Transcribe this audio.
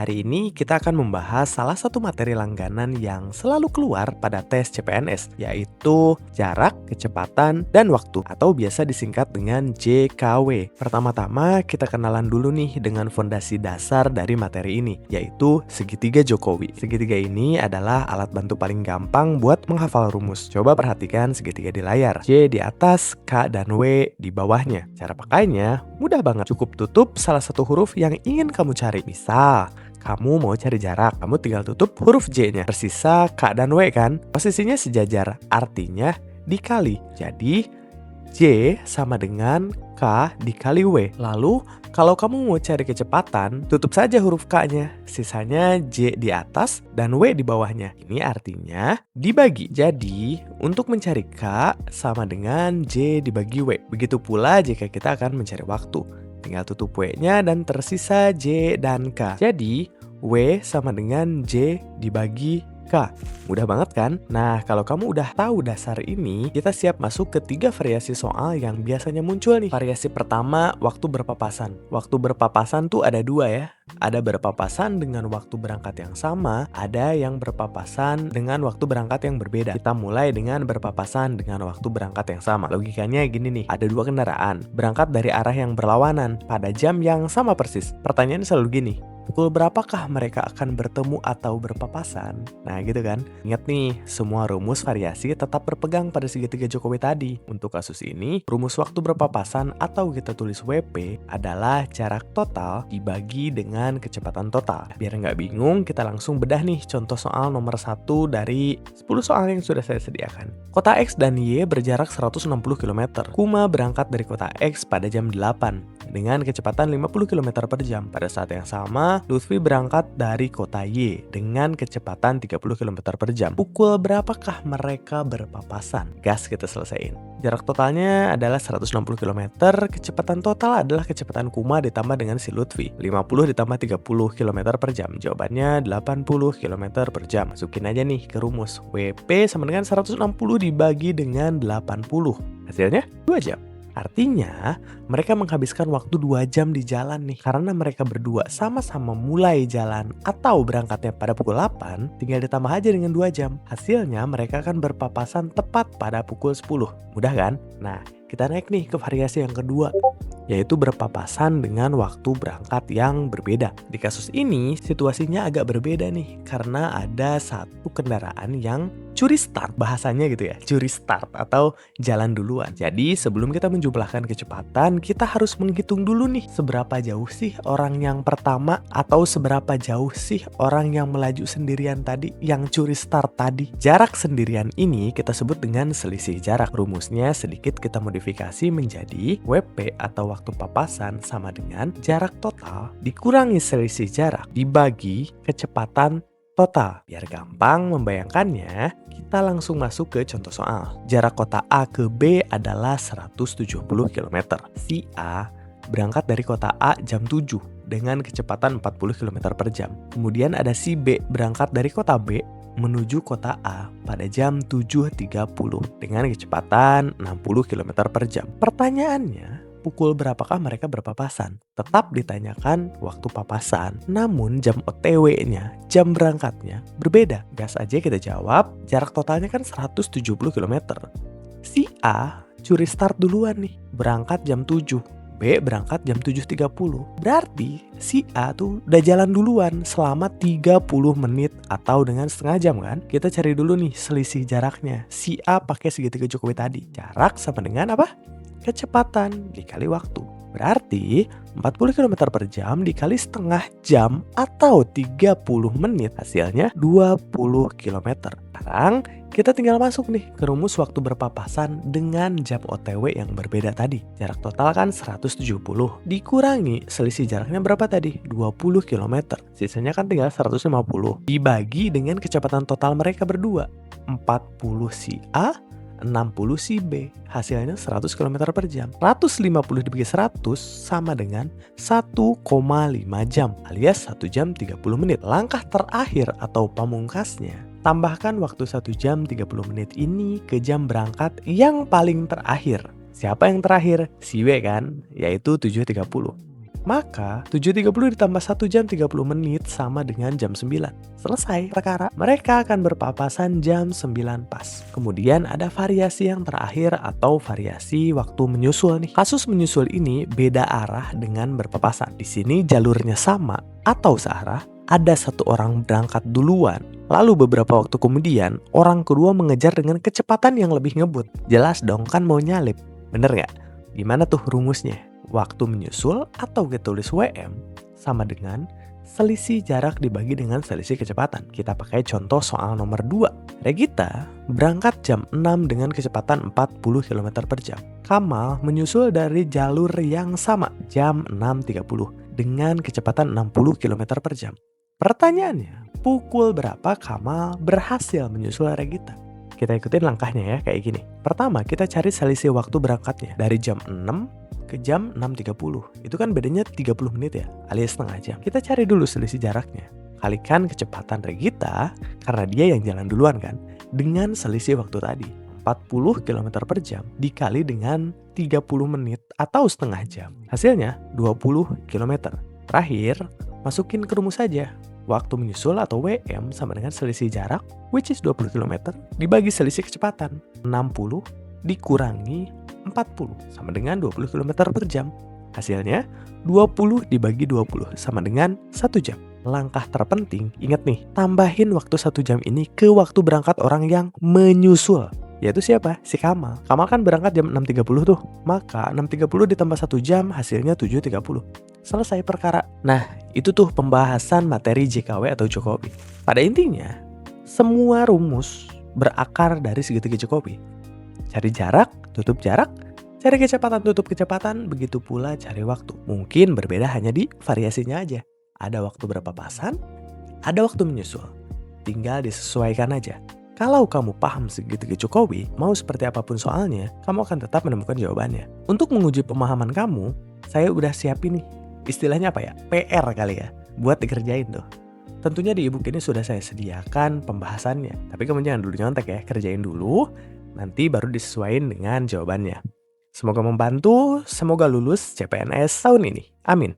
Hari ini kita akan membahas salah satu materi langganan yang selalu keluar pada tes CPNS, yaitu jarak, kecepatan, dan waktu, atau biasa disingkat dengan JKW. Pertama-tama kita kenalan dulu nih dengan fondasi dasar dari materi ini, yaitu segitiga Jokowi. Segitiga ini adalah alat bantu paling gampang buat menghafal rumus. Coba perhatikan segitiga di layar. J di atas, K dan W di bawahnya. Cara pakainya mudah banget. Cukup tutup salah satu huruf yang ingin kamu cari. Misal, kamu mau cari jarak, kamu tinggal tutup huruf J-nya. Tersisa K dan W kan? Posisinya sejajar, artinya dikali. Jadi, J sama dengan K dikali W. Lalu, kalau kamu mau cari kecepatan, tutup saja huruf K-nya. Sisanya J di atas dan W di bawahnya. Ini artinya dibagi. Jadi, untuk mencari K sama dengan J dibagi W. Begitu pula jika kita akan mencari waktu. Tinggal tutup W-nya dan tersisa J dan K. Jadi, W sama dengan J dibagi K. Mudah banget kan? Nah, kalau kamu udah tahu dasar ini, kita siap masuk ke 3 variasi soal yang biasanya muncul nih. Variasi pertama, waktu berpapasan. Waktu berpapasan tuh ada 2 ya. Ada berpapasan dengan waktu berangkat yang sama, ada yang berpapasan dengan waktu berangkat yang berbeda. Kita mulai dengan berpapasan dengan waktu berangkat yang sama. Logikanya gini nih, ada 2 kendaraan, berangkat dari arah yang berlawanan pada jam yang sama persis. Pertanyaannya selalu gini, pukul berapakah mereka akan bertemu atau berpapasan? Nah gitu kan. Ingat nih, semua rumus variasi tetap berpegang pada segitiga Jokowi tadi. Untuk kasus ini, rumus waktu berpapasan atau kita tulis WP adalah jarak total dibagi dengan kecepatan total. Biar nggak bingung, kita langsung bedah nih contoh soal nomor 1 dari 10 soal yang sudah saya sediakan. Kota X dan Y berjarak 160 km. Kuma berangkat dari kota X pada jam 8 dengan kecepatan 50 km per jam. Pada saat yang sama, Lutfi berangkat dari kota Y dengan kecepatan 30 km per jam. Pukul berapakah mereka berpapasan? Gas kita selesaiin. Jarak totalnya adalah 160 km, kecepatan total adalah kecepatan Kuma ditambah dengan si Lutfi. 50 ditambah 30 km per jam. Jawabannya 80 km per jam. Masukin aja nih ke rumus. WP sama dengan 160 dibagi dengan 80. Hasilnya 2 jam. Artinya, mereka menghabiskan waktu 2 jam di jalan nih. Karena mereka berdua sama-sama mulai jalan atau berangkatnya pada pukul 8, tinggal ditambah aja dengan 2 jam. Hasilnya, mereka akan berpapasan tepat pada pukul 10. Mudah kan? Nah, kita naik nih ke variasi yang kedua, yaitu berpapasan dengan waktu berangkat yang berbeda. Di kasus ini, situasinya agak berbeda nih, karena ada satu kendaraan yang curi start, bahasanya gitu ya, curi start atau jalan duluan. Jadi sebelum kita menjumlahkan kecepatan, kita harus menghitung dulu nih, seberapa jauh sih orang yang pertama atau seberapa jauh sih orang yang melaju sendirian tadi, yang curi start tadi. Jarak sendirian ini kita sebut dengan selisih jarak. Rumusnya sedikit kita modifikasi menjadi WP atau waktu papasan sama dengan jarak total dikurangi selisih jarak dibagi kecepatan total. Biar gampang membayangkannya, kita langsung masuk ke contoh soal. Jarak kota A ke B adalah 170 km. Si A berangkat dari kota A jam 7 dengan kecepatan 40 km per jam. Kemudian ada si B berangkat dari kota B menuju kota A pada jam 7.30 dengan kecepatan 60 km per jam. Pertanyaannya, pukul berapakah mereka berpapasan? Tetap ditanyakan waktu papasan, namun jam OTW-nya, jam berangkatnya berbeda. Gas aja kita jawab, jarak totalnya kan 170 km. Si A curi start duluan nih, berangkat jam 7. B berangkat jam 7.30. Berarti si A tuh udah jalan duluan selama 30 menit atau dengan setengah jam kan? Kita cari dulu nih selisih jaraknya. Si A pakai segitiga Jokowi tadi. Jarak sama dengan apa? Kecepatan dikali waktu. Berarti 40 km per jam dikali setengah jam atau 30 menit, hasilnya 20 km. Sekarang kita tinggal masuk nih ke rumus waktu berpapasan dengan jam OTW yang berbeda tadi. Jarak total kan 170 dikurangi selisih jaraknya berapa tadi? 20 km. Sisanya kan tinggal 150 dibagi dengan kecepatan total mereka berdua. 40 si A, 60 si B, hasilnya 100 km per jam. 150 dibagi 100 sama dengan 1,5 jam alias 1 jam 30 menit. Langkah terakhir atau pamungkasnya, tambahkan waktu 1 jam 30 menit ini ke jam berangkat yang paling terakhir. Siapa yang terakhir? Si B kan, yaitu 7.30. Maka 7.30 ditambah 1 jam 30 menit sama dengan jam 9. Selesai perkara. Mereka akan berpapasan jam 9 pas. Kemudian ada variasi yang terakhir atau variasi waktu menyusul nih. Kasus menyusul ini beda arah dengan berpapasan. Di sini jalurnya sama atau searah. Ada satu orang berangkat duluan, lalu beberapa waktu kemudian orang kedua mengejar dengan kecepatan yang lebih ngebut. Jelas dong kan mau nyalip, bener nggak? Gimana tuh rumusnya? Waktu menyusul atau kita tulis WM sama dengan selisih jarak dibagi dengan selisih kecepatan. Kita pakai contoh soal nomor 2. Regita berangkat jam 6 dengan kecepatan 40 km per jam. Kamal menyusul dari jalur yang sama jam 6.30 dengan kecepatan 60 km per jam. Pertanyaannya, pukul berapa Kamal berhasil menyusul Regita? Kita ikutin langkahnya ya, kayak gini. Pertama, kita cari selisih waktu berangkatnya. Dari jam 6 ke jam 6.30. Itu kan bedanya 30 menit ya, alias setengah jam. Kita cari dulu selisih jaraknya. Kalikan kecepatan Regita, karena dia yang jalan duluan kan, dengan selisih waktu tadi. 40 km per jam dikali dengan 30 menit atau setengah jam. Hasilnya 20 km. Terakhir, masukin ke rumus saja. Waktu menyusul atau WM sama dengan selisih jarak, which is 20 km, dibagi selisih kecepatan. 60 dikurangi 40 sama dengan 20 km per jam. Hasilnya 20 dibagi 20 sama dengan 1 jam. Langkah terpenting, ingat nih, tambahin waktu 1 jam ini ke waktu berangkat orang yang menyusul. Yaitu siapa? Si Kamal. Kamal kan berangkat jam 6.30 tuh. Maka 6.30 ditambah 1 jam hasilnya 7.30. Selesai perkara. Nah, itu tuh pembahasan materi JKW atau Jokowi. Pada intinya, semua rumus berakar dari segitiga Jokowi. Cari jarak, tutup jarak, cari kecepatan, tutup kecepatan, begitu pula cari waktu. Mungkin berbeda hanya di variasinya aja. Ada waktu berpapasan, ada waktu menyusul. Tinggal disesuaikan aja. Kalau kamu paham segitiga Jokowi, mau seperti apapun soalnya, kamu akan tetap menemukan jawabannya. Untuk menguji pemahaman kamu, saya udah siapin nih. Istilahnya apa ya? PR kali ya, buat dikerjain tuh. Tentunya di ebook ini sudah saya sediakan pembahasannya. Tapi kamu jangan dulu nyontek ya, kerjain dulu, nanti baru disesuaikan dengan jawabannya. Semoga membantu, semoga lulus CPNS tahun ini. Amin.